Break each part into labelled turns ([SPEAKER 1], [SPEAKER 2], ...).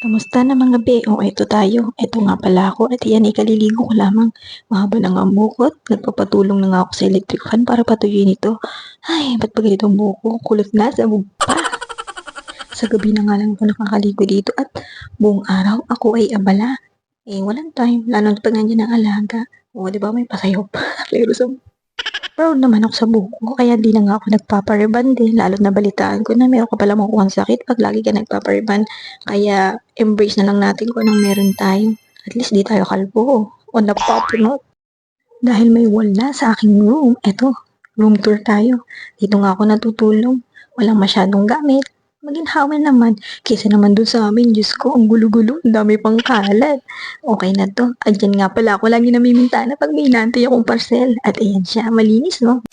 [SPEAKER 1] Kamusta na mga be? O eto tayo. Eto nga pala ako at yan ikaliligo ko lamang. Mahaba na nga ang buhok ko at nagpapatulong na nga ako sa electric fan para patuyuin ito. Ay, ba't ba ganito ang buhok ko? Kulot na, sabog pa. Sa gabi na nga lang ako nakakaligo dito at buong araw ako ay abala. Walang time, lalo na pag nandiyan ang alaga. O, di ba may pasayaw pa. Pero sa proud naman ako sa buhok ko, kaya di na nga ako nagpapareban din, lalo't nabalitaan ko na meron ka pala makukuhang sakit pag lagi ka nagpapareban. Kaya embrace na lang natin kung anong meron tayo. At least di tayo kalbo o napapunot. Dahil may wall na sa aking room, eto, room tour tayo. Dito nga ako natutulog, walang masyadong gamit. Maginhawa naman, kaysa naman dun sa amin, Diyos ko, ang gulo-gulo, ang dami pang kalat. Okay na to. Andyan nga pala ako lagi namiminta na pag may inaantay akong parcel. At ayan siya, malinis no?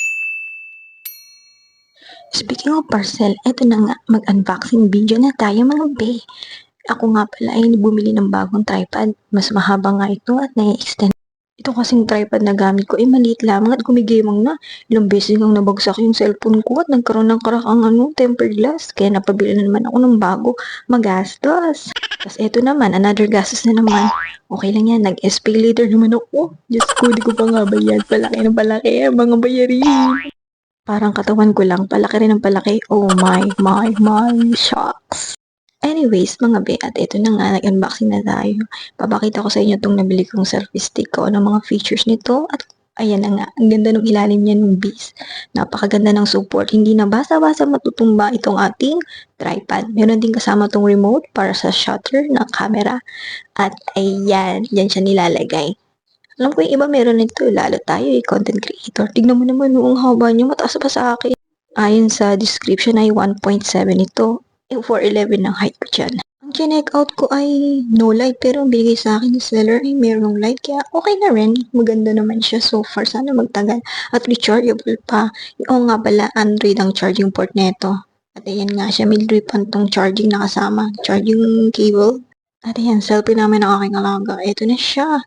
[SPEAKER 1] Speaking of parcel, eto na nga, mag-unboxing video na tayo mga be. Ako nga pala ay bumili ng bagong tripod. Mas mahaba nga ito at nai-extend. Ito kasing tripod na gamit ko ay maliit lamang at gumigamang na. Ilang beses ngang nabagsak yung cellphone ko at nagkaroon ng crack ang tempered glass. Kaya napabili na naman ako ng bago. Magastos. Tapos eto naman, another gastos na naman. Okay lang yan, nag-SPay later naman ako. Diyos ko, di ko pa nga bayad. Palaki ng palaki, mga bayarin. Parang katawan ko lang, palaki rin ang palaki. Oh my, shucks. Anyways, mga be, at ito na nga, nag-unboxing na tayo. Papakita ko sa inyo itong nabili kong selfie stick ko, ano mga features nito, at ayan na nga, ang ganda ng ilalim niya ng base. Napakaganda ng support, hindi na basa-basa matutumba itong ating tripod. Meron din kasama itong remote para sa shutter ng camera. At ayan, dyan siya nilalagay. Alam ko yung iba meron nito, lalo tayo content creator. Tignan mo naman, ang haba niya, mataas pa sa akin. Ayon sa description ay 1.7 ito. 4'11 ang height ko dyan. Ang check out ko ay no light pero ang binigay sa akin ng seller ay merong light kaya okay na rin. Maganda naman siya so far. Sana magtagal. At rechargeable pa. Yung nga pala Android ang charging port nito. At ayan nga siya, may drip tong charging na kasama. Charging cable. At ayan, selfie namin ng aking alaga. Ito na siya.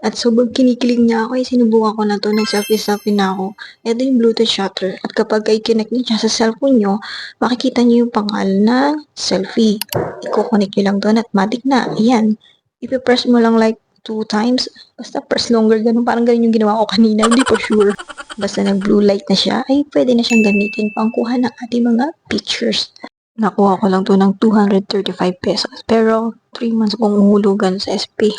[SPEAKER 1] At sobrang kinikilig niya ako, sinubukan ko na to, nag-selfie-selfie na ako. Ito yung Bluetooth shutter. At kapag i-connect niyo sa cellphone niyo, makikita niyo yung pangalan ng selfie. I-connect niyo lang doon at matik na. Ayan. Ipipress mo lang like 2 times. Basta press longer, ganun. Parang ganun yung ginawa ko kanina. Hindi po sure. Basta nag-blue light na siya, ay pwede na siyang gamitin pangkuha ng ating mga pictures. Nakuha ko lang to ng 235 pesos. Pero 3 months kong uhulugan sa SP.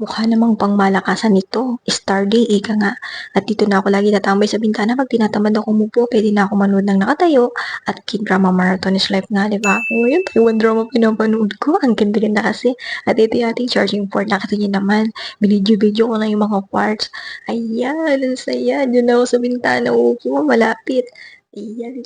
[SPEAKER 1] Mukha namang pangmalakasan nito. Star day, ika nga. At dito na ako lagi tatambay sa bintana. Pag tinatamad ako umupo, pwede na ako manood ng nakatayo. At K-drama marathon is life nga, diba? O yun, Taiwan drama pinapanood ko. Ang ganda-ganda kasi. At ito yung ating charging port. Nakita niyo naman, binidyo-video ko na yung mga parts. Ayan, ang saya. Diyan ako sa bintana. Upo, malapit. Ayan.